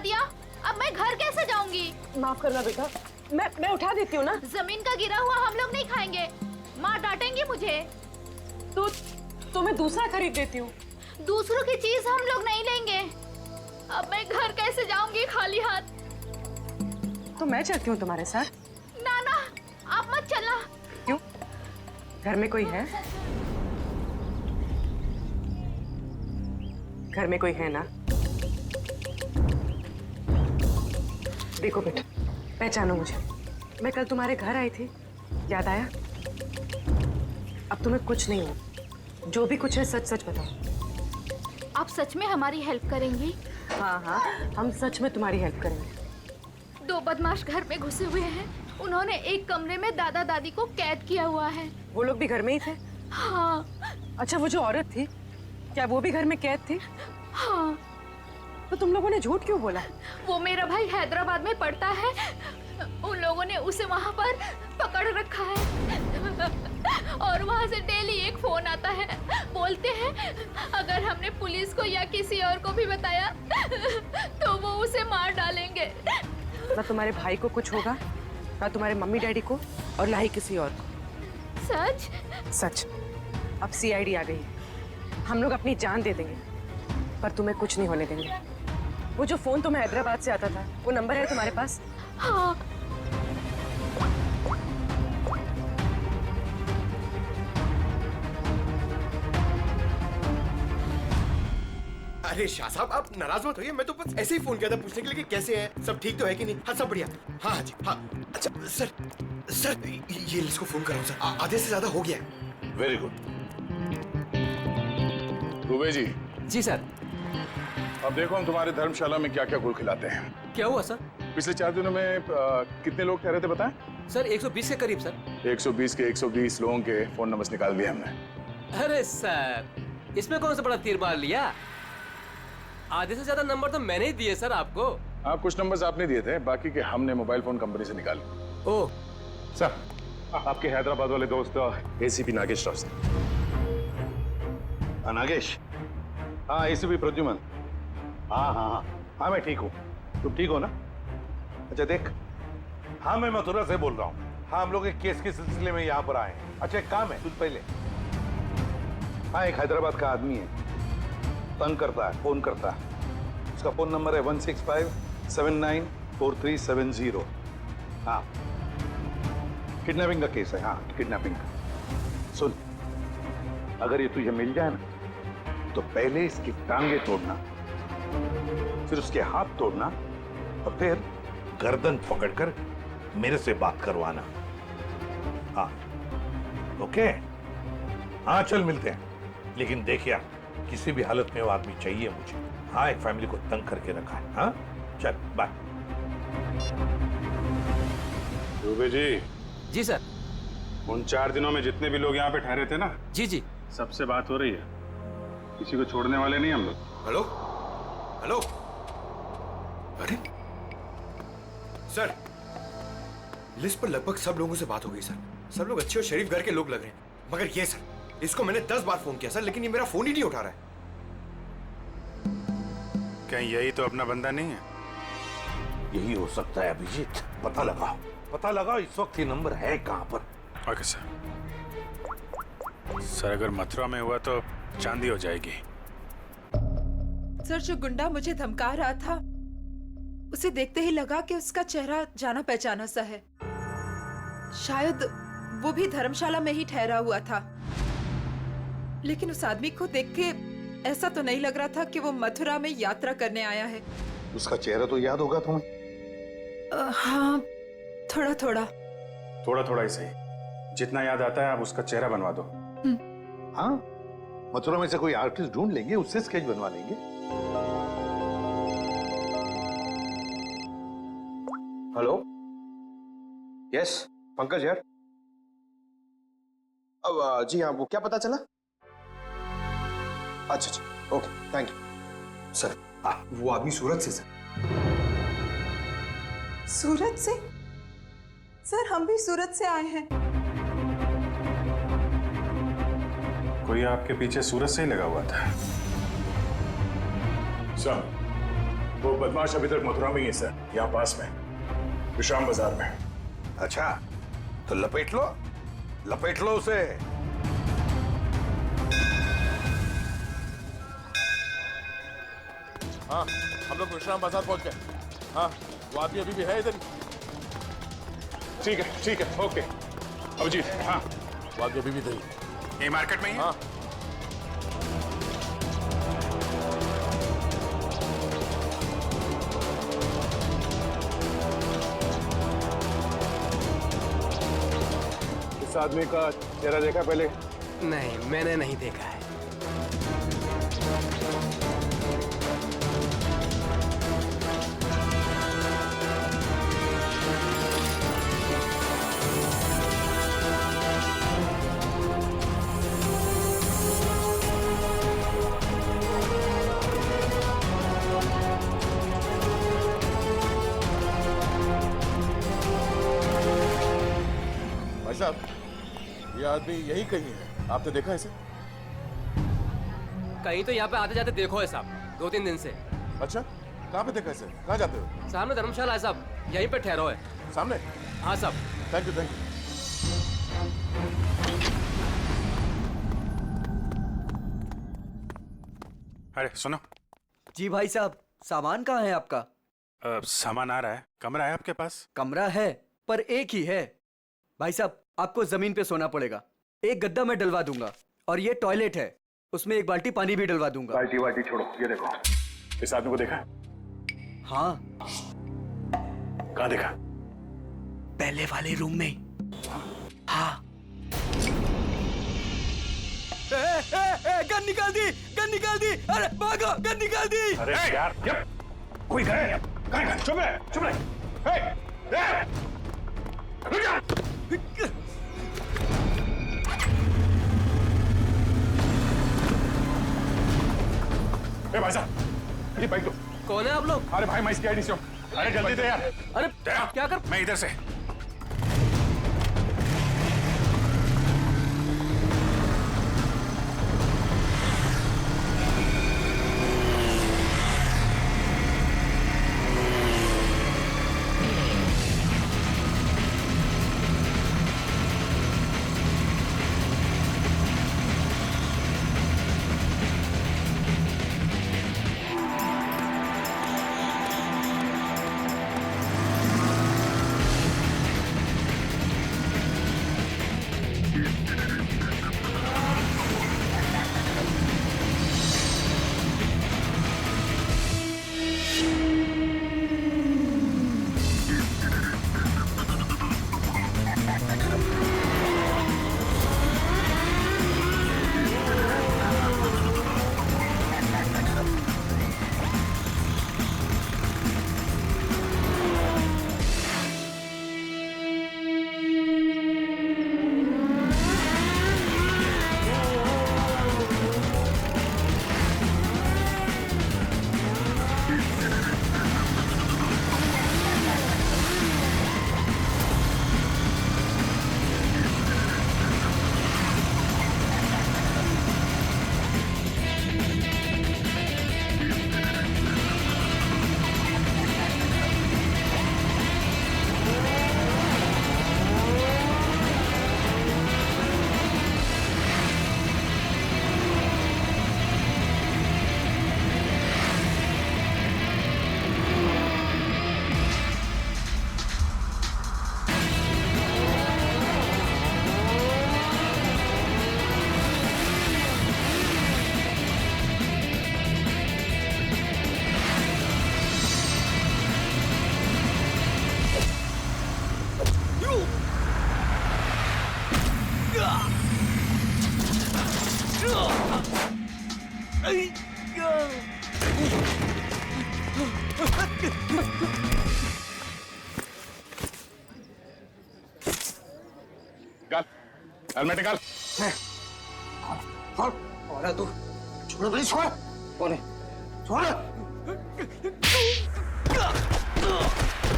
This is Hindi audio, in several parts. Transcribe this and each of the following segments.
दिया, अब मैं घर कैसे जाऊंगी? माफ करना बेटा, मैं उठा देती हूँ ना। जमीन का गिरा हुआ हम लोग नहीं खाएंगे, माँ डांटेंगी मुझे। तो मैं दूसरा खरीद देती हूँ। दूसरों की चीज हम लोग नहीं लेंगे। अब मैं घर कैसे जाऊंगी खाली हाथ? तो मैं चलती हूँ तुम्हारे साथ। ना ना, आप मत चलना। क्यों? घर में कोई है? घर में कोई है ना? देखो बेटा, पहचानो मुझे। मैं कल तुम्हारे घर आई थी, याद आया? अब तुम्हें कुछ नहीं हो, जो भी कुछ है सच सच बताओ। आप सच में हमारी हेल्प करेंगी? हाँ हाँ, हम सच में तुम्हारी हेल्प करेंगे। 2 बदमाश घर में घुसे हुए हैं। उन्होंने एक कमरे में दादा दादी को कैद किया हुआ है। वो लोग भी घर में ही थे? हाँ। अच्छा, वो जो औरत थी, क्या वो भी घर में कैद थी? हाँ। तो तुम लोगों ने झूठ क्यों बोला? वो मेरा भाई हैदराबाद में पढ़ता है, उन लोगों ने उसे वहाँ पर पकड़ रखा है और वहाँ से डेली एक फोन आता है। बोलते हैं अगर हमने पुलिस को या किसी और को भी बताया तो वो उसे मार डालेंगे। ना तुम्हारे भाई को कुछ होगा, ना तुम्हारे मम्मी डैडी को, और ना ही किसी और को। सच? सच। अब सीआईडी आ गई है, हम लोग अपनी जान दे देंगे, पर तुम्हें कुछ नहीं होने देंगे। वो जो फोन तुम्हें हैदराबाद से आता था, वो नंबर है तुम्हारे पास? हाँ। अरे शाह साहब, आप नाराज मत होइए, मैं तो बस ऐसे ही फोन किया था पूछने के लिए कि कैसे हैं, सब ठीक तो है कि नहीं? हाँ सब बढ़िया। हाँ जी हाँ। अच्छा सर ये इसको फोन कराओ सर, आधे से ज्यादा हो गया है। Very good. दुबे जी। जी सर। अब देखो हम तुम्हारे धर्मशाला में क्या क्या गुल खिलाते हैं। क्या हुआ सर? पिछले 4 दिनों में कितने लोग ठहरे थे बताएं? सर 120 के करीब सर। 120 के 120 लोगों के फोन नंबर्स निकाल दिए हमने। अरे सर, इसमें कौन सा बड़ा तीर मार लिया? आधे से ज्यादा नंबर तो मैंने ही दिए सर आपको। हाँ, कुछ नंबर्स आपने दिए थे, बाकी के हमने मोबाइल फोन कंपनी से निकाले। ओह सर, आपके हैदराबाद वाले दोस्त एसीपी नागेश राव से। नागेश? हाँ, एसीपी प्रद्युमन। हाँ, मैं ठीक हूँ। तुम ठीक हो ना? अच्छा देख, हाँ मैं मथुरा से बोल रहा हूँ। हाँ, हम लोग एक केस के सिलसिले में यहाँ पर आए हैं। अच्छा एक काम है, तुझ पहले। हाँ, एक हैदराबाद का आदमी है, तंग करता है, फोन करता है। उसका फोन नंबर है 165794370। हाँ, किडनैपिंग का केस है। हाँ, किडनैपिंग का। सुन, अगर ये तुझे मिल जाए ना, तो पहले इसकी टांगे तोड़ना, फिर उसके हाथ तोड़ना, और फिर गर्दन पकड़कर मेरे से बात करवाना। हाँ, ओके? हाँ, चल मिलते हैं। लेकिन देखिए, किसी भी हालत में वो आदमी चाहिए मुझे। हाँ, एक फैमिली को तंग करके रखा है। हाँ, चल बाय। दुबे जी। जी सर। उन 4 दिनों में जितने भी लोग यहाँ पे ठहरे थे ना, जी जी, सबसे बात हो रही है। किसी को छोड़ने वाले नहीं हम लोग। Hello hello. अरे सर, लिस्ट पर लगभग सब लोगों से बात हो गई सर। सब लोग अच्छे और शरीफ घर के लोग लग रहे हैं, मगर ये सर, इसको मैंने 10 बार फोन किया सर, लेकिन ये मेरा फोन ही नहीं उठा रहा है। कहीं यही तो अपना बंदा नहीं है? यही हो सकता है अभिजीत। पता लगाओ इस वक्त ये नंबर है कहां पर। Okay sir. सर अगर मथुरा में हुआ तो चांदी हो जाएगी। सर, जो गुंडा मुझे धमका रहा था, उसे देखते ही लगा कि उसका चेहरा जाना पहचाना सा है। शायद वो भी धर्मशाला में ही ठहरा हुआ था, लेकिन उस आदमी को देख के ऐसा तो नहीं लग रहा था कि वो मथुरा में यात्रा करने आया है। उसका चेहरा तो याद होगा तुम्हें? हाँ, थोड़ा थोड़ा ही सही, जितना याद आता है आप उसका चेहरा बनवा दो। हाँ, मथुरा में से कोई आर्टिस्ट ढूंढ लेंगे, उससे स्केच बनवा लेंगे। हेलो, यस पंकज यार। अब जी हाँ, वो क्या पता चला? अच्छा, ओके, थैंक यू सर। वो आदमी सूरत से सर। सूरत से? सर, हम भी सूरत से आए हैं। कोई आपके पीछे सूरत से ही लगा हुआ था। सर, वो बदमाश अभी तक मथुरा में ही है सर, यहाँ पास में विश्राम बाजार में। अच्छा, तो लपेट लो उसे। हाँ, हम लोग विश्राम बाजार पहुंच गए। हाँ, वो आदमी अभी भी है इधर। ठीक है, ओके। अभिजीत, हाँ, वो आदमी अभी भी इधर। ये मार्केट में ही है? हाँ, इस आदमी का चेहरा देखा पहले? नहीं, मैंने नहीं देखा है। भाई साहब, ये आदमी यही कहीं है। आपने देखा इसे? कहीं तो यहाँ पे आते जाते देखो है साहब, 2-3 दिन से। अच्छा, कहाँ पे देखा इसे? कहाँ जाते हो? सामने धर्मशाला है साहब, यहीं पे ठहरो है। सामने? हाँ साहब। Thank you. अरे सुनो। जी भाई साहब, सामान कहाँ है आपका? सामान आ रहा है। कमरा है आपके पास? कमरा है, पर एक ही है। भाई साहब, आपको जमीन पे सोना पड़ेगा। एक गद्दा मैं डलवा दूंगा, और ये टॉयलेट है, उसमें एक बाल्टी पानी भी डलवा दूंगा। बाल्टी छोड़ो, ये देखो। इस आदमी को देखा? हाँ। कहाँ देखा? पहले वाले रूम में। हाँ। गन निकाल दी। अरे भागो, गन निकाल दी। अरे यार, कोई गए? कहाँ? चुप रहे। रुक जा। भाई साहब, ये बाइक दो। कौन है आप लोग? अरे भाई, मैं इसकी आईडी से हूँ। अरे जल्दी दे यार। अरे क्या कर? मैं इधर से। निकाल, हेलमेट निकाल। और तू छोड़, प्लीज छोड़। कौन है? छोड़।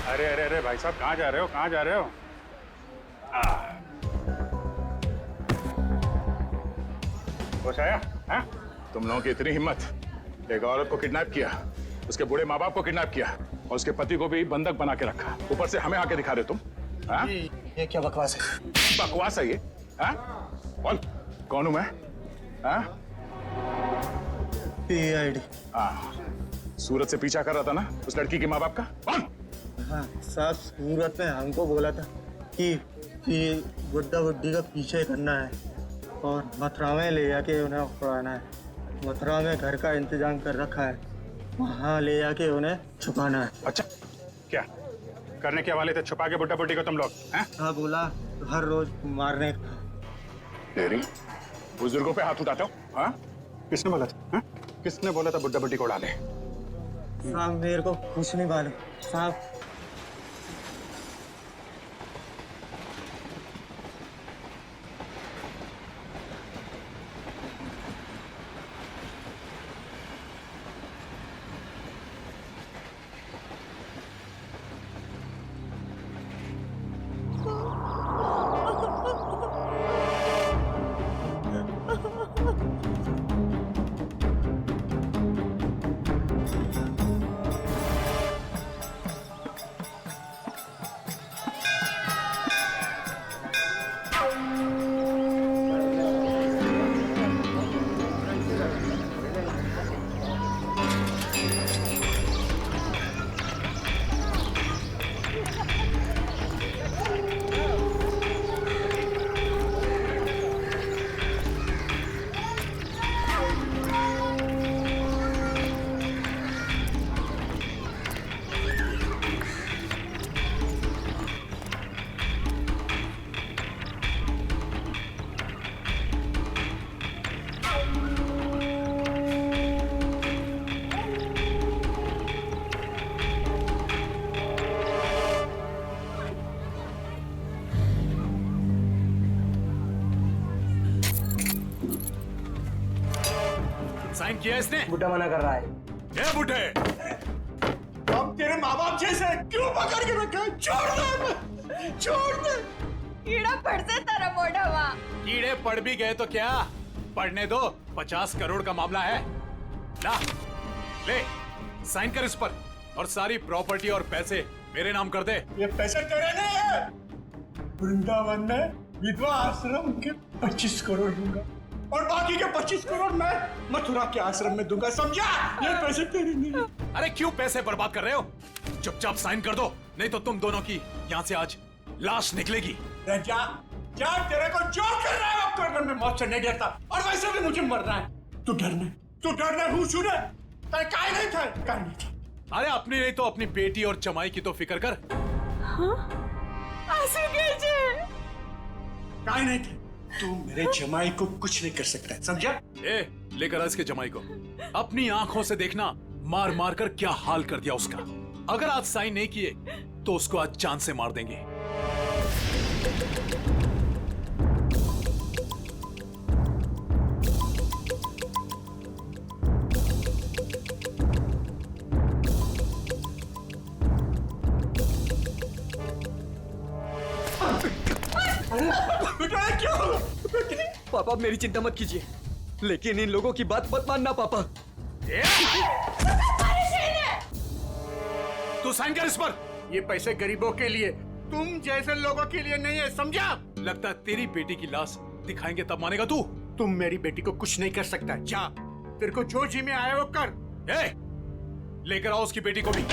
अरे अरे अरे भाई साहब, कहाँ जा रहे हो? कहाँ जा रहे हो? होश आया? हाँ? तुम लोगों की इतनी हिम्मत, एक औरत को किडनैप किया, उसके बूढ़े माँ बाप को किडनैप किया और उसके पति को भी बंधक बना के रखा। ऊपर से हमें आके दिखा रहे तुम। हाँ? ये क्या बकवास है? बकवास है ये? हाँ? बोल कौन हूं मैं? हाँ? PID। हाँ, सूरत से पीछा कर रहा था ना उस लड़की के माँ बाप का? कौन? हाँ साहब, सूरत ने हमको बोला था कि गुड्डा गुड्डी का पीछे करना है और मथुरा में ले जाके उन्हें पढ़ाना है। मथुरा में घर का इंतजाम कर रखा है, वहाँ ले जाके उन्हें छुपाना है। अच्छा, क्या करने के वाले थे? छुपा के बुड्ढा बुड्ढी को तुम लोग? हाँ बोला हर रोज मारने का। तेरी बुजुर्गों पे हाथ उठाते हो? हाँ? किसने बोला था? हाँ? किसने बोला था बुड्ढा बुड्ढी को डाले? साहब मेरे को कुछ नहीं मालूम साहब। साइन किया इसने? बुड्ढा मना कर रहा है। ये बुड्ढे अब तेरे माँ बाप जैसे क्यों पकड़ के रखा है? छोड़ दे, छोड़ दे। कीड़ा पड़ से तारा मोढ़ावा। कीड़े पड़ भी गए तो क्या, पढ़ने दो। 50 करोड़ का मामला है। ला ले, साइन कर इस पर और सारी प्रॉपर्टी और पैसे मेरे नाम कर दे। ये पैसे तेरे नहीं है। वृंदावन में विधवा आश्रम के 25 करोड़ दूंगा और बाकी के 25 करोड़ मैं मथुरा के आश्रम में दूंगा, समझा? ये पैसे तेरे नहीं है। अरे क्यों पैसे बर्बाद कर रहे हो? चुपचाप साइन कर दो, नहीं तो तुम दोनों की यहाँ से आज लाश निकलेगी। जा, जा, तेरे को जो कर रहा है वो कर, मैं मौत से नहीं डरता और वैसे भी मुझे मरना है। तू डरना हूँ सुने, काय नहीं था। अरे अपनी नहीं तो अपनी बेटी और जमाई की तो फिक्र कर। काय नहीं था। तू मेरे जमाई को कुछ नहीं कर सकता, समझा? ए, लेकर आ इसके जमाई को। अपनी आंखों से देखना मार मार कर क्या हाल कर दिया उसका। अगर आज साइन नहीं किए तो उसको आज जान से मार देंगे। पापा मेरी चिंता मत कीजिए, लेकिन इन लोगों की बात मत मानना पापा। तू साइन कर इस पर। ये पैसे गरीबों के लिए, तुम जैसे लोगों के लिए नहीं है, समझा? लगता है तेरी बेटी की लाश दिखाएंगे तब मानेगा तू। तुम मेरी बेटी को कुछ नहीं कर सकता। जा, तेरे को जो जी में आया वो कर। ए, लेकर आओ उसकी बेटी को भी।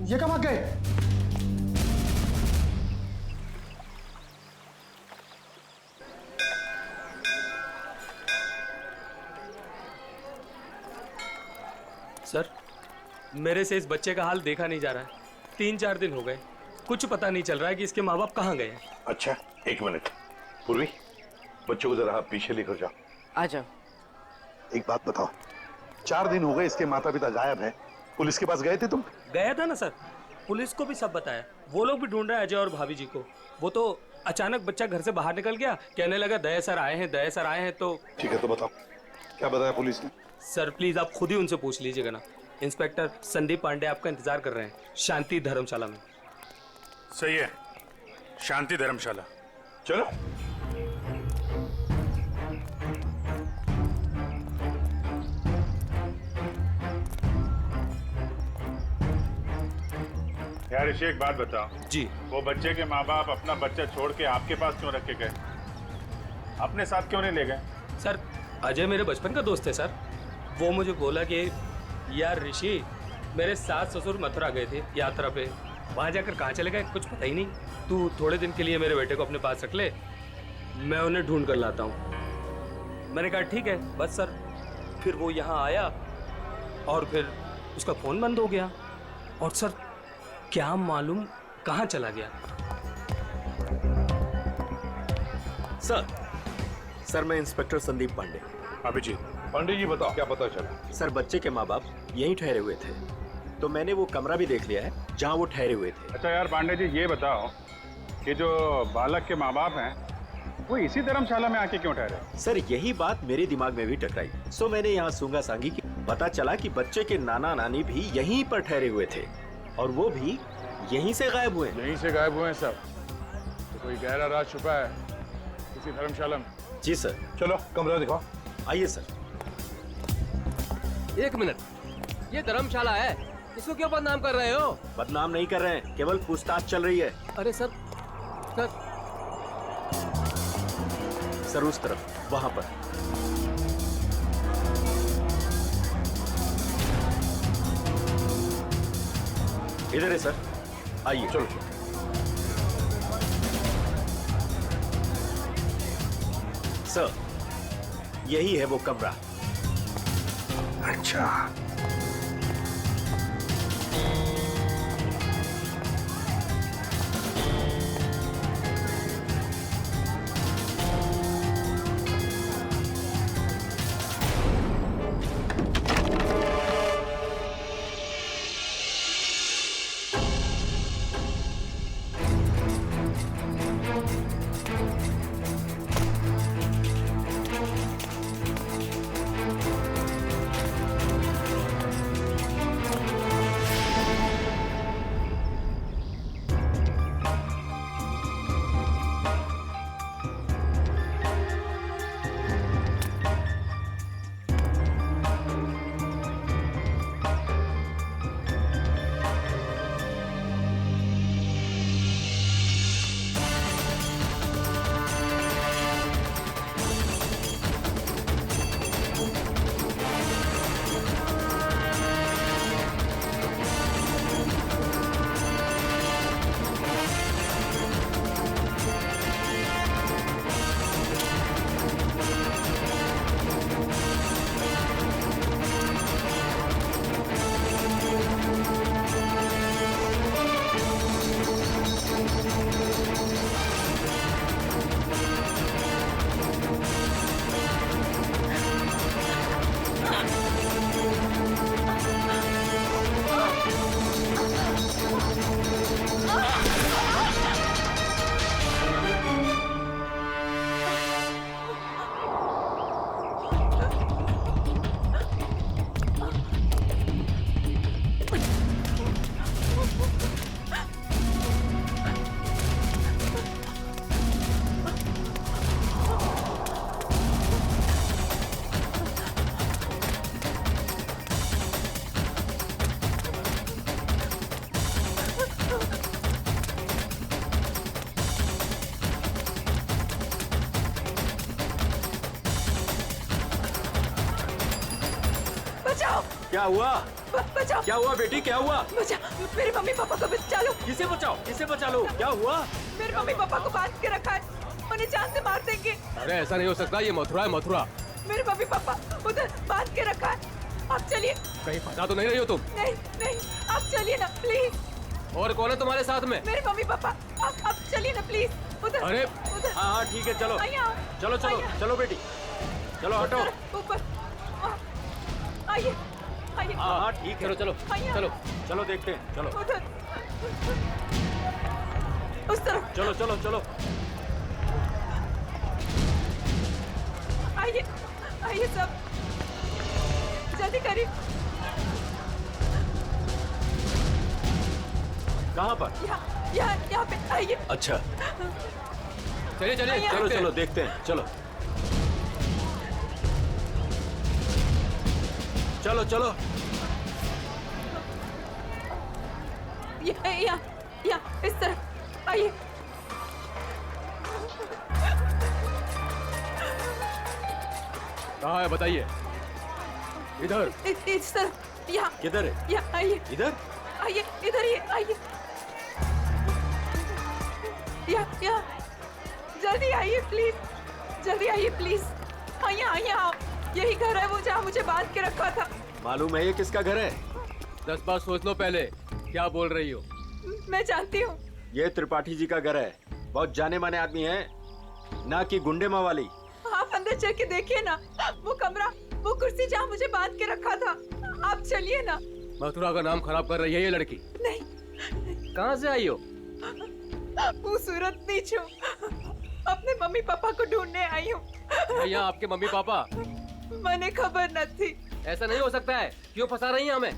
ये कब आ गए? सर, मेरे से इस बच्चे का हाल देखा नहीं जा रहा है। 3-4 दिन हो गए, कुछ पता नहीं चल रहा है कि इसके माँ बाप कहाँ गए हैं। अच्छा, एक मिनट। पूर्वी, बच्चों को जरा आप पीछे लेकर जाओ। आ जाओ। एक बात बताओ, 4 दिन हो गए इसके माता पिता गायब हैं। पुलिस के पास गए थे तुम? गया था ना सर, पुलिस को भी सब बताया। वो लोग भी ढूंढ रहे हैं अजय और भाभी जी को। वो तो अचानक बच्चा घर से बाहर निकल गया, कहने लगा दया सर आए हैं, दया सर आए हैं। तो ठीक है, तो बताओ क्या बताया पुलिस ने? सर प्लीज आप खुद ही उनसे पूछ लीजिएगा ना। इंस्पेक्टर संदीप पांडे आपका इंतजार कर रहे हैं शांति धर्मशाला में। सही है, शांति धर्मशाला। चलो। यार ऋषि, एक बात बताओ जी। वो बच्चे के माँ बाप अपना बच्चा छोड़ के आपके पास क्यों रख के गए? अपने साथ क्यों नहीं ले गए? सर अजय मेरे बचपन का दोस्त है सर। वो मुझे बोला कि यार ऋषि, मेरे सास ससुर मथुरा गए थे यात्रा पे, वहाँ जाकर कहाँ चले गए कुछ पता ही नहीं। तू थोड़े दिन के लिए मेरे बेटे को अपने पास रख ले, मैं उन्हें ढूंढ कर लाता हूँ। मैंने कहा ठीक है बस सर। फिर वो यहाँ आया और फिर उसका फ़ोन बंद हो गया और सर क्या मालूम कहाँ चला गया। सर मैं इंस्पेक्टर संदीप पांडे। अभिजीत पांडे जी, बताओ क्या पता चला? सर बच्चे के माँ बाप यहीं ठहरे हुए थे, तो मैंने वो कमरा भी देख लिया है जहाँ वो ठहरे हुए थे। अच्छा यार पांडे जी, ये बताओ कि जो बालक के माँ बाप हैं वो इसी धर्मशाला में आके क्यों ठहरे? सर यही बात मेरे दिमाग में भी टकराई, सो मैंने यहाँ सूंगा सांगी की। पता चला कि बच्चे के नाना नानी भी यहीं पर ठहरे हुए थे और वो भी यहीं से गायब हुए। यहीं से गायब हुए हैं सब? तो कोई गहरा राज छुपा है इसी धर्मशाला में? जी सर। चलो कमरा दिखाओ। आइए सर। एक मिनट, ये धर्मशाला है, इसको क्यों बदनाम कर रहे हो? बदनाम नहीं कर रहे हैं, केवल पूछताछ चल रही है। अरे सर सर उस तरफ, वहां पर। इधर है सर, आइए। चलो। सर यही है वो कमरा। अच्छा, क्या हुआ? बचाओ। क्या हुआ बेटी, क्या हुआ? बचाओ, मेरे मम्मी पापा को बचा लो। किसे बचाओ, किसे बचा लो? क्या हुआ? मेरे मम्मी पापा को बांध के रखा है, उन्हें जान से मार देंगे। अरे ऐसा नहीं हो सकता, ये मथुरा है मथुरा। मेरे मम्मी पापा उधर बांध के रखा है, आप चलिए। कहीं फंसा तो नहीं रही हो तुम? नहीं नहीं, आप चलिए ना प्लीज। और कौन है तुम्हारे साथ में? मेरे मम्मी पापा। अब चलिए ना प्लीज। उधर। अरे उधर। हाँ हाँ ठीक है, चलो आइए। चलो चलो आइए। चलो बेटी, चलो हटो। ऊपर। आइए आइए। हाँ हाँ ठीक है, चलो चलो आइए। चलो चलो देखते हैं, चलो उधर। उस तरफ। चलो चलो चलो। आइए आइए सब, जल्दी करिए। कहाँ पर? यहाँ पे आइए। अच्छा चलिए चलिए चलो चलो देखते हैं, चलो चलो चलो। यहाँ इस तरफ आइए। कहाँ है बताइए? इधर। इस तरफ। यहाँ। किधर है? यहाँ आइए। इधर? आइए इधर ही आइए। यहाँ जल्दी आइए प्लीज, जल्दी आइए प्लीज। आइए आइए आप, यही घर है वो जहाँ मुझे बांध के रखा था। मालूम है ये किसका घर है? 10 बार सोच लो पहले क्या बोल रही हो। मैं जानती हूँ। ये त्रिपाठी जी का घर है, बहुत जाने माने आदमी है, ना कि गुंडे मवाली। आप अंदर चल के देखिए ना, वो कमरा, वो कुर्सी जहाँ मुझे बांध के रखा था। आप चलिए ना। मथुरा का नाम खराब कर रही है ये लड़की। नहीं। कहाँ से आई हो? खूबसूरत नीच हूँ, अपने मम्मी पापा को ढूंढने आई हूँ। भैया आपके मम्मी पापा? मैंने खबर न थी। ऐसा नहीं हो सकता है, क्यों फंसा रही हैं हमें?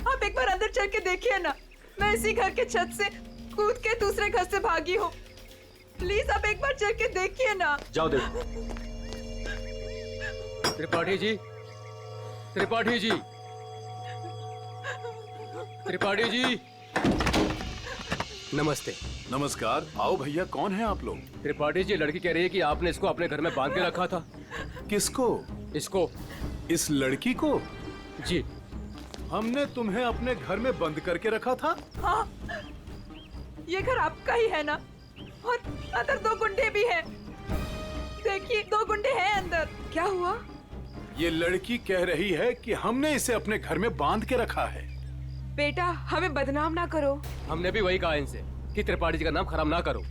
आप एक बार अंदर चल के देखिए ना, मैं इसी घर के छत से कूद के दूसरे घर से भागी हूँ। प्लीज आप एक बार चल के देखिए ना। जाओ देखो। त्रिपाठी जी, त्रिपाठी जी, त्रिपाठी जी, नमस्ते। नमस्कार। आओ भैया, कौन है आप लोग? त्रिपाठी जी, लड़की कह रही है कि आपने इसको अपने घर में बांध के रखा था। किसको? इसको। इस लड़की को? जी। हमने तुम्हें अपने घर में बंद करके रखा था? हाँ, ये घर आपका ही है ना? और अंदर 2 गुंडे भी हैं। देखिए 2 गुंडे हैं अंदर। क्या हुआ? ये लड़की कह रही है कि हमने इसे अपने घर में बांध के रखा है। बेटा हमें बदनाम ना करो। हमने भी वही कहा इनसे कि त्रिपाठी जी का नाम खराब ना करो,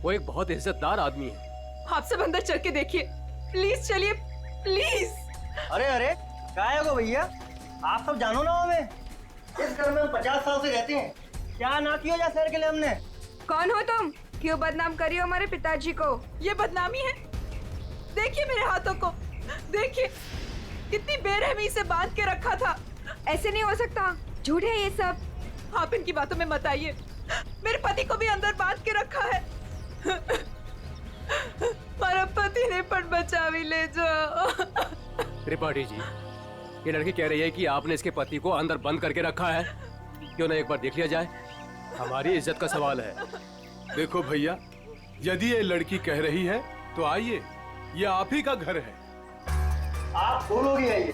वो एक बहुत इज्जतदार आदमी है। आप सब अंदर चल के देखिए, प्लीज चलिए प्लीज। अरे अरे क्या है वो भैया, आप सब जानो ना हमें, इस घर में हम 50 साल से रहते हैं, क्या ना किया जा शहर के लिए हमने। कौन हो तुम? क्यों बदनाम करियो हमारे पिताजी को? ये बदनामी है? देखिए मेरे हाथों को, देखिए कितनी बेरहमी से बांध के रखा था। ऐसे नहीं हो सकता, झूठ है ये सब। आप इनकी बातों में मत आइए, मेरे पति को भी अंदर बांध के रखा है। मेरा पति ने पण बचा भी ले जाओ। त्रिपाठी जी, ये लड़की कह रही है कि आपने इसके पति को अंदर बंद करके रखा है, क्यों ना एक बार देख लिया जाए? हमारी इज्जत का सवाल है। देखो भैया, यदि ये लड़की कह रही है तो आइए, ये आप ही का घर है। आप बोलोगे आइए।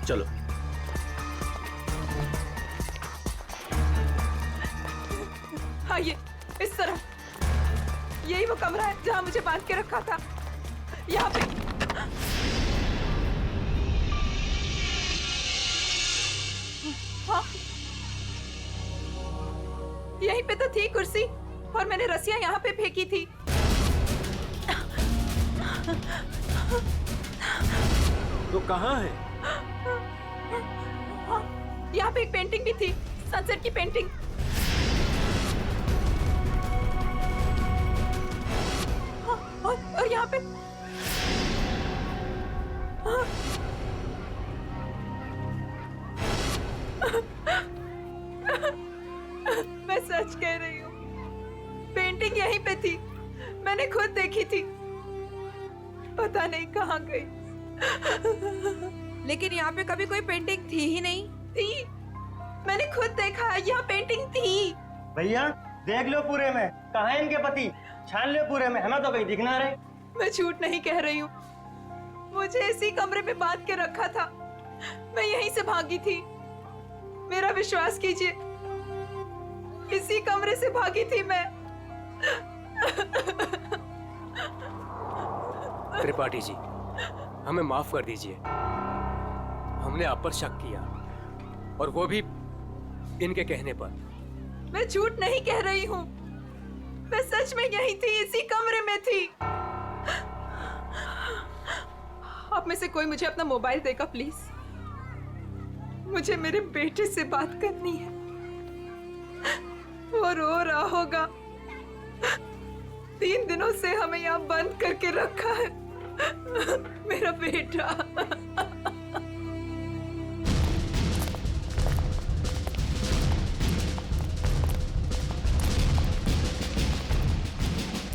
चलो। आइए इस तरफ, यही वो कमरा है जहाँ मुझे बांध के रखा था। यहाँ पे हाँ, यहीं पे तो थी कुर्सी और मैंने रस्सियां यहाँ पे फेंकी थी। तो कहाँ है? हाँ, यहाँ पे एक पेंटिंग भी थी, सनसेट की पेंटिंग। हाँ, और यहाँ पे हाँ, मैं सच कह रही हूँ, पेंटिंग यहीं पे थी, मैंने खुद देखी थी, पता नहीं कहाँ गई। लेकिन यहाँ पे कभी कोई पेंटिंग थी ही नहीं। थी, मैंने खुद देखा है, यहाँ पेंटिंग थी। भैया देख लो पूरे में, कहाँ है इनके पति, छान लो पूरे में, हमें तो कहीं दिख ना रहे। मैं झूठ नहीं कह रही हूँ, मुझे इसी कमरे में बांध के रखा था, मैं यहीं से भागी थी, मेरा विश्वास कीजिए, इसी कमरे से भागी थी मैं। त्रिपाठी जी, हमें माफ कर दीजिए, हमने आप पर शक किया, और वो भी इनके कहने पर। मैं झूठ नहीं कह रही हूँ, मैं सच में यहीं थी, इसी कमरे में थी। आप में से कोई मुझे अपना मोबाइल देगा प्लीज? मुझे मेरे बेटे से बात करनी है। वो रो रहा होगा, 3 दिनों से हमें यहाँ बंद करके रखा है। मेरा बेटा।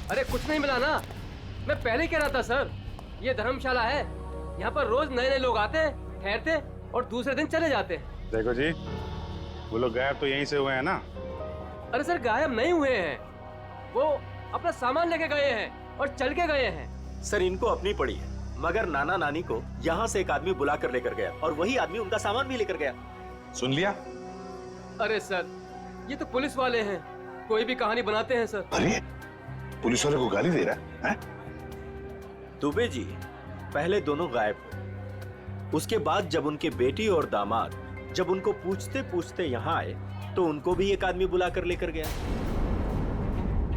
अरे कुछ नहीं मिला ना, मैं पहले ही कह रहा था सर, ये धर्मशाला है, यहाँ पर रोज नए नए लोग आते हैं, ठहरते और दूसरे दिन चले जाते हैं। देखो जी, वो लोग गायब तो यहीं से हुए हैं ना? अरे सर गायब नहीं हुए हैं, वो अपना सामान लेके गए हैं और चल के गए हैं। सर इनको अपनी पड़ी है, मगर नाना नानी को यहाँ से एक आदमी बुला कर लेकर गया और वही आदमी उनका सामान भी लेकर गया। सुन लिया? अरे सर ये तो पुलिस वाले हैं, कोई भी कहानी बनाते हैं सर। अरे पुलिस वाले को गाली दे रहा है? दुबे जी पहले दोनों गायब हुए, उसके बाद जब उनके बेटी और दामाद जब उनको पूछते पूछते यहाँ आए तो उनको भी एक आदमी बुला कर लेकर गया।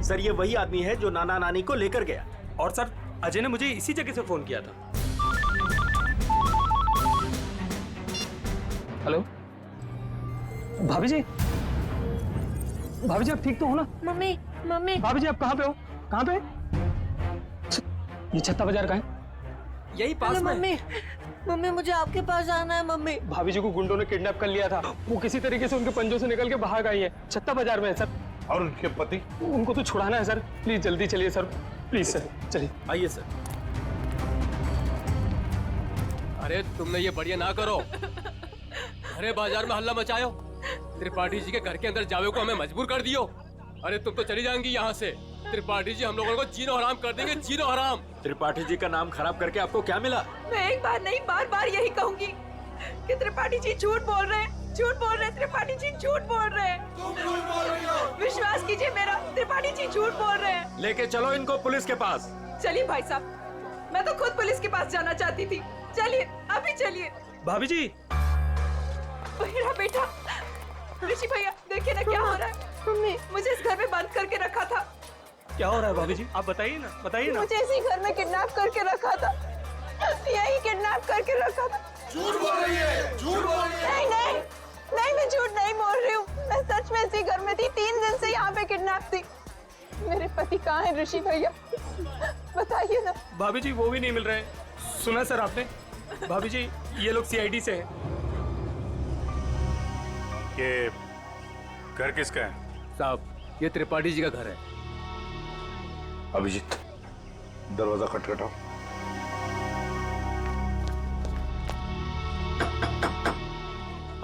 सर ये वही आदमी है जो नाना नानी को लेकर गया। और सर अजय ने मुझे इसी जगह से फोन किया था। हेलो भाभी जी, भाभी जी आप ठीक तो हो ना? मम्मी मम्मी भाभी जी आप कहाँ पे हो? कहाँ पे? ये छत्ता बाजार का है, यही पास में। मम्मी मम्मी मुझे आपके पास आना है मम्मी। भाभी जी को गुंडों ने किडनैप कर लिया था, वो किसी तरीके से उनके पंजों से निकल के बाहर गई है, छत्ता बाजार में है सर। और उनके पति? उनको तो छुड़ाना है सर, प्लीज जल्दी चलिए सर, प्लीज सर चलिए। आइए सर। अरे तुमने ये बढ़िया ना करो, अरे बाजार में हल्ला मचायो, त्रिपाठी जी के घर के अंदर जावे को हमें मजबूर कर दियो। अरे तुम तो चली जाएंगी यहाँ से, त्रिपाठी जी हम लोगों को जीनो हराम कर देंगे, जीनो हराम। त्रिपाठी जी का नाम खराब करके आपको क्या मिला? मैं एक बार नहीं बार बार यही कहूंगी कि त्रिपाठी जी झूठ बोल रहे हैं, झूठ बोल रहे हैं, त्रिपाठी जी झूठ बोल रहे हैं। विश्वास कीजिए मेरा, त्रिपाठी जी झूठ बोल रहे हैं। लेके चलो इनको पुलिस के पास। चलिए भाई साहब, मैं तो खुद पुलिस के पास जाना चाहती थी। चलिए अभी चलिए। भाभी जी मेरा बेटा ऋषि भैया, देखिए ना क्या हो रहा है। मम्मी मुझे इस घर में बंद करके रखा था। क्या हो रहा है भाभी जी, आप बताइए ना, बताइए ना। मुझे इसी घर में किडनैप करके रखा था, यही किडनैप करके रखा था। झूठ बोल रही है, झूठ बोल रही है। नहीं नहीं नहीं, मैं झूठ नहीं बोल रही हूँ, मैं सच में इसी घर में थी, 3 दिन से यहाँ पे किडनैप थी। मेरे पति कहाँ है ऋषि भैया, बताइए ना। भाभी जी वो भी नहीं मिल रहे, सुना सर आपने? भाभी जी ये लोग सीआईडी से हैं। ये घर किसका है? साहब ये त्रिपाठी जी का घर है। अभिजीत दरवाजा खटखटाओ।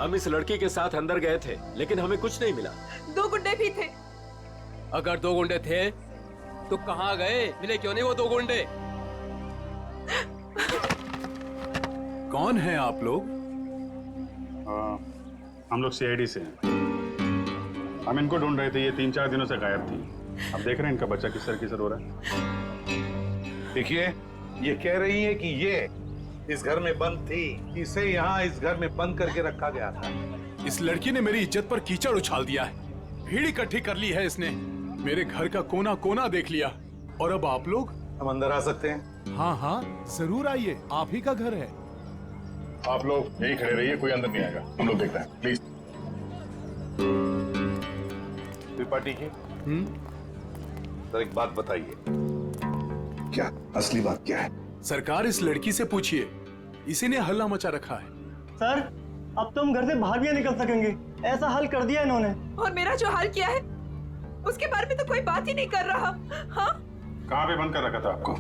हम इस लड़की के साथ अंदर गए थे लेकिन हमें कुछ नहीं मिला। 2 गुंडे भी थे। अगर 2 गुंडे थे तो कहाँ गए, मिले क्यों नहीं वो 2 गुंडे? कौन है आप लोग? हम लोग सीआईडी से हैं। हम इनको ढूंढ रहे थे, ये 3-4 दिनों से गायब थी। अब देख रहे हैं इनका बच्चा किस तरह हो रहा है। देखिए ये कह रही है कि ये इस घर में बंद थी, इसे यहाँ इस घर में बंद करके रखा गया था। इस लड़की ने मेरी इज्जत पर कीचड़ उछाल दिया है, भीड़ इकट्ठी कर ली है इसने, मेरे घर का कोना कोना देख लिया। और अब आप लोग? हम अंदर आ सकते हैं? हाँ हाँ जरूर आइए, आप ही का घर है। आप लोग यही खड़े रहिए, कोई अंदर नहीं आएगा, हम लोग देखते हैं प्लीज। त्रिपाठी जी सर एक बात बताइए, क्या असली बात क्या है? सरकार इस लड़की से पूछिए, इसी ने हल्ला मचा रखा है। सर अब तो हम घर से बाहर भी नहीं निकल सकेंगे, ऐसा हाल कर दिया इन्होंने। और मेरा जो हाल किया है उसके बारे में तो कोई बात ही नहीं कर रहा। हाँ कहाँ पे बंद कर रखा था आपको?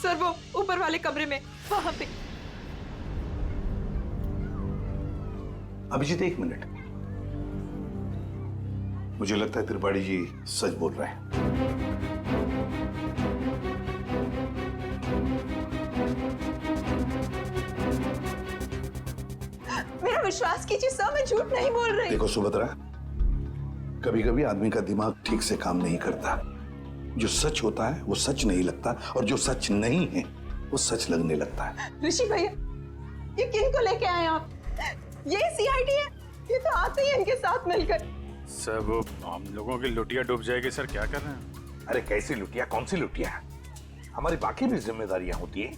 सर वो ऊपर वाले कमरे में, वहां पे। अभिजीत एक मिनट, मुझे लगता है त्रिपाठी जी सच बोल रहे हैं। मेरा विश्वास कीजिए सर, मैं झूठ नहीं बोल रही। देखो सुभद्रा, कभी कभी आदमी का दिमाग ठीक से काम नहीं करता। जो सच होता है वो सच नहीं लगता और जो सच नहीं है वो सच लगने लगता है। ऋषि भैया ये किन को लेके आए आप? ये सीआईडी है? ये तो आते ही इनके साथ मिलकर। सर वो हम लोगों की लुटिया डूब जाएगी सर, क्या कर रहे हैं? अरे कैसी लुटिया, कौन सी लुटिया? हमारी बाकी भी जिम्मेदारियां होती है।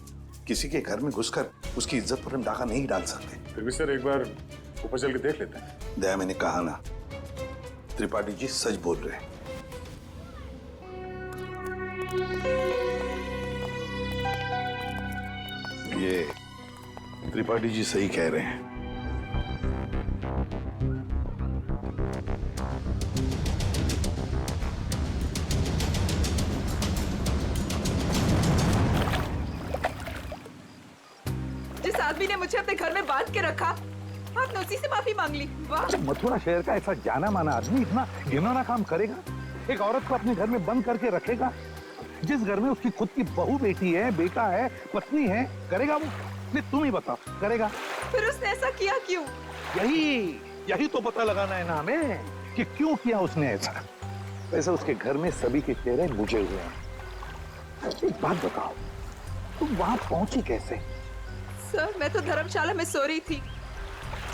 किसी के घर में घुसकर उसकी इज्जत पर हम डाका नहीं डाल सकते। फिर भी सर एक बार ऊपर चल के देख लेते हैं। दया, मैंने कहा ना, त्रिपाठी जी सच बोल रहे हैं। ये त्रिपाठी जी सही कह रहे हैं। जिस आदमी ने मुझे अपने घर में बांध के रखा, आपने उसी से माफी मांग ली। वाह! जब मथुरा शहर का ऐसा जाना माना आदमी इतना घिनौना काम करेगा, एक औरत को अपने घर में बंद करके रखेगा, जिस घर में उसकी खुद की बहू बेटी है, बेटा है, पत्नी है, करेगा वो? नहीं, तुम ही बताओ, करेगा? फिर उसने ऐसा किया क्यों? यही तो पता लगाना है ना हमें कि क्यों किया उसने ऐसा। वैसे उसके घर में सभी के चेहरे बुझे हुए हैं। एक बात बताओ, तुम वहां पहुंची कैसे? सर, मैं तो धर्मशाला में सो रही थी।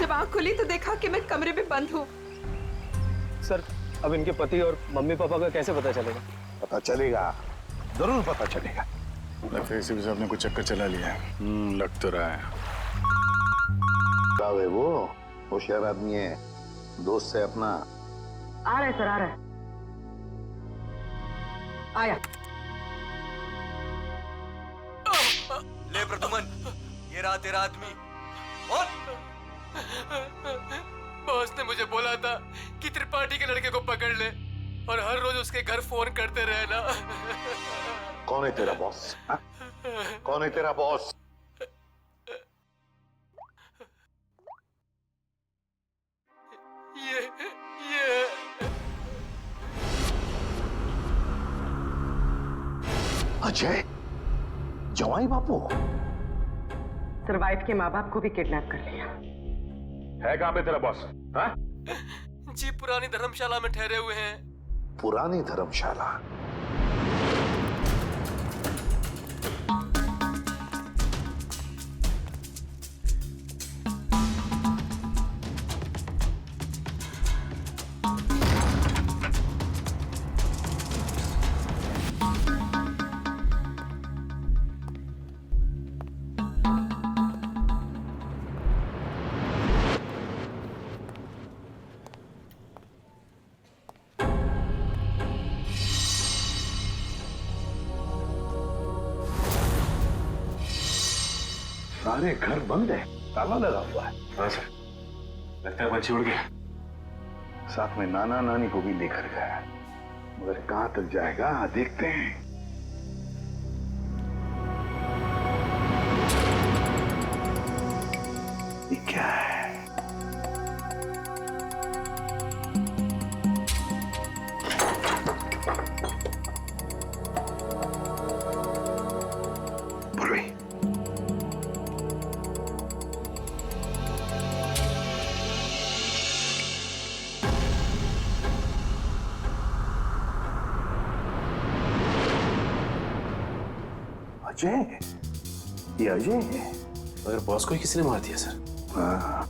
जब आंख खुली तो देखा कि मैं कमरे में बंद हूँ। सर, अब इनके पति और मम्मी पापा का कैसे पता चलेगा? पता चलेगा, जरूर पता चलेगा। लगता है इसी वजह से आपने कुछ चक्कर चला लिया। लग तो रहा है। क्या है वो? होशियार आदमी है, दोस्त है अपना। आ रहा है सर, आ रहा है। आया। ले प्रदुमन, ये रहा तेरा आदमी। और बॉस ने मुझे बोला था कि त्रिपाठी के लड़के को पकड़ ले और हर रोज उसके घर फोन करते रहना। कौन है तेरा बॉस? कौन है तेरा बॉस? ये अजय, जवाई बापू? सर, वाइफ के माँ बाप को भी किडनैप कर लिया। है कहां पे तेरा बॉस? हाँ? जी पुरानी धर्मशाला में ठहरे हुए हैं। पुरानी धर्मशाला? सारे घर बंद है, ताला लगा हुआ है। हाँ सर, लगता है बच्ची उड़ गया। साथ में नाना नानी को भी लेकर गया, मगर कहां तक जाएगा देखते हैं। ये क्या है? बुलवी, अजय, ये अजय है। मगर बॉस को ही किसी ने मार दिया सर। हाँ।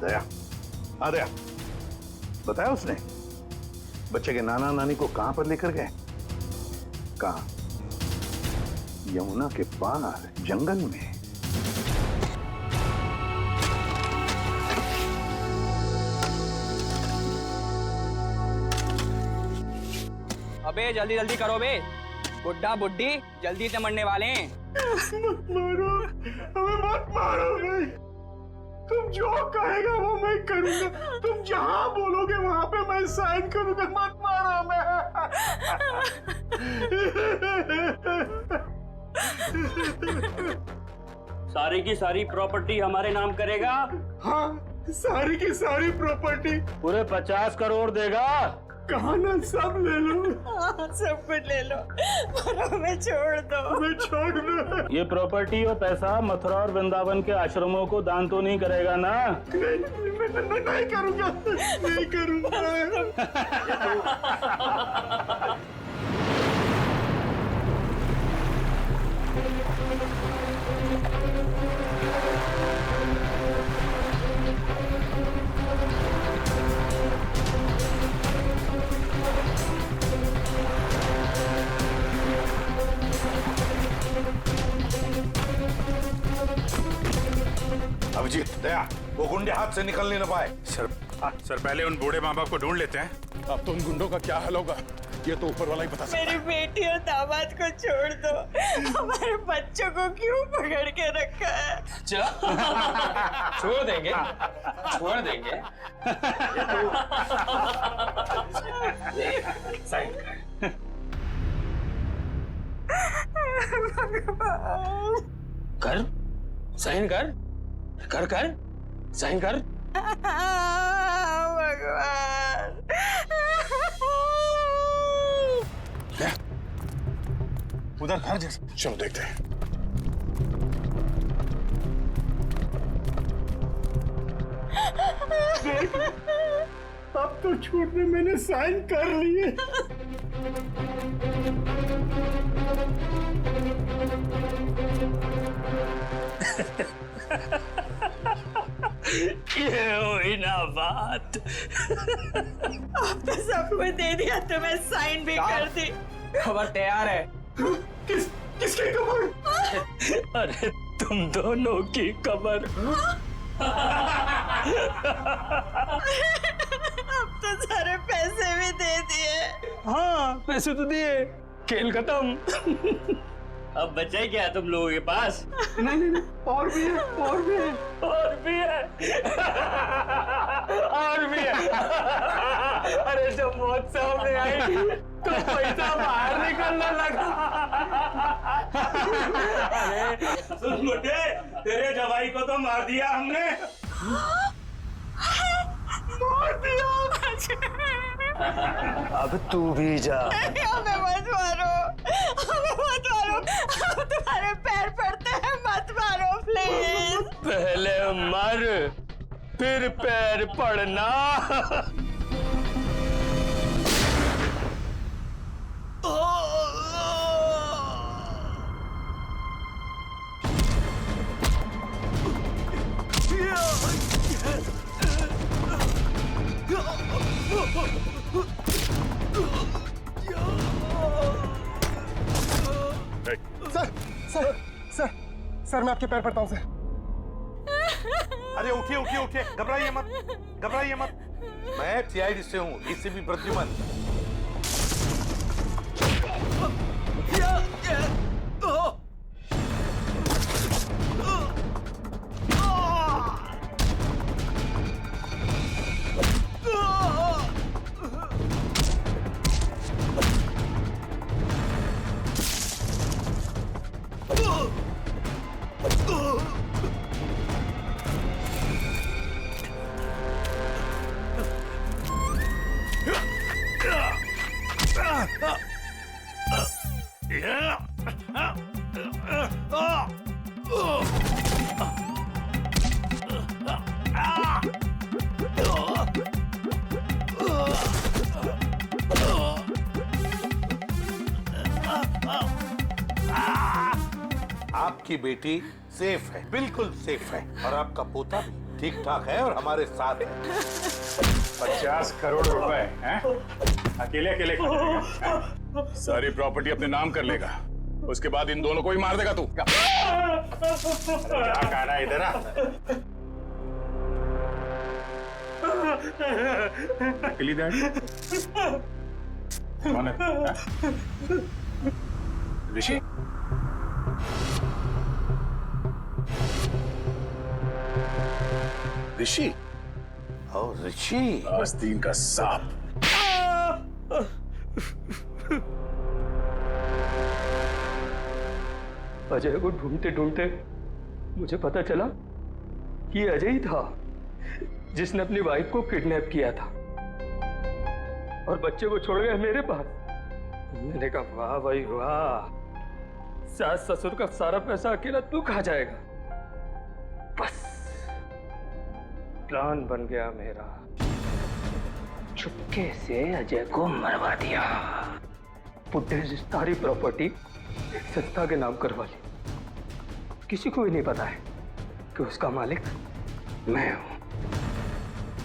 दया, हाँ दया, बताया उसने बच्चे के नाना नानी को कहां पर लेकर गए? कहां? यमुना के पार जंगल में। अबे जल्दी जल्दी करो बे, बुड्ढा बुड्ढी जल्दी से मरने वाले हैं। मत मारो, हमें मत मारो भाई। तुम जो कहेगा वो मैं करूंगा। तुम जहां बोलोगे वहां पे मैं साइन करूंगा। मत मारो हमें। सारी की सारी प्रॉपर्टी हमारे नाम करेगा? हाँ, सारी की सारी प्रॉपर्टी। पूरे 50 करोड़ देगा? कहा ना, सब ले लो। सब कुछ ले लो, पर हमें छोड़ दो। हमें छोड़ दो। ये प्रॉपर्टी और पैसा मथुरा और वृंदावन के आश्रमों को दान तो नहीं करेगा ना? नहीं करूंगा, नहीं करूंगा। अजीत, दया, वो गुंडे हाथ से निकलने न पाए। सर पहले उन बूढ़े माँ बाप को ढूंढ लेते हैं। अब तो उन गुंडों का क्या हाल होगा ये तो ऊपर वाला ही बता सकता है। मेरी बेटी और दामाद को छोड़ दो, हमारे बच्चों को क्यों पकड़ के रखा है? छोड़ देंगे, छोड़ देंगे। साइन कर, साइन कर, कर कर, साइन कर। भगवान, उधर घर जैसे, चलो देखते हैं। अब तो छूट में मैंने साइन कर लिए। ये हुई ना बात। अब तो सब कुछ दे दिया, तुम्हें साइन भी कर दी। खबर तैयार है। किसकी खबर? अरे तुम दोनों की खबर। अब तो सारे पैसे भी दे दिए। हाँ पैसे तो दिए, खेल खत्म। अब बचा ही क्या तुम लोगों के पास? नहीं, और भी है, और भी है, और भी है, और भी है। अरे जब मौत सामने आई तो पैसा बाहर निकलने लगा। अरे सुन मुझे, तेरे जवाई को तो मार दिया हमने। मार दिया मुझे। अब तू भी जा। हमें मत मारो, हमें मत मारो, हम तुम्हारे पैर पड़ते हैं, मत मारो प्लीज। पहले मर, फिर पैर पड़ना। सर मैं आपके पैर पड़ता हूँ सर। अरे उठिए उठिए उठिए, घबराइए मत, घबराइए मत। मैं सीआईडी से हूँ, डीसीपी प्रद्युमन। आपकी बेटी सेफ है, बिल्कुल सेफ है, और आपका पोता भी ठीक ठाक है और हमारे साथ है। 50 करोड़ रुपए हैं? अकेले अकेले खरीदेगा, हैं? सारी प्रॉपर्टी अपने नाम कर लेगा, उसके बाद इन दोनों को ही मार देगा तू। क्या कहना है इधर? नकली डैडी कौन है? ऋषि? ऋषि? और ऋषि आस्तीन का सांप। अजय को ढूंढते ढूंढते मुझे पता चला कि अजय ही था जिसने अपनी वाइफ को किडनैप किया था और बच्चे को छोड़ गया मेरे पास। मैंने कहा वाह भाई वाह, सास ससुर का सारा पैसा अकेला तू खा जाएगा। बस प्लान बन गया मेरा, चुपके से अजय को मरवा दिया। बुड्ढे से सारी प्रॉपर्टी संस्था के नाम करवा ली। किसी को भी नहीं पता है कि उसका मालिक मैं हूं।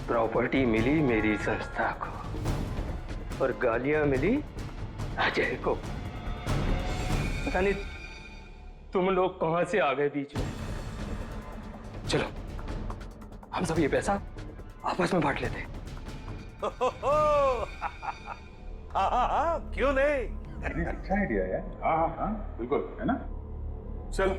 प्रॉपर्टी मिली मेरी संस्था को और गालियां मिली अजय को। पता नहीं तुम लोग कहां से आ गए बीच में। चलो हम सब ये पैसा आपस में बांट लेते। हाँ, क्यों नहीं? अच्छा आइडिया है। हाँ हाँ हाँ, बिल्कुल, है ना? चल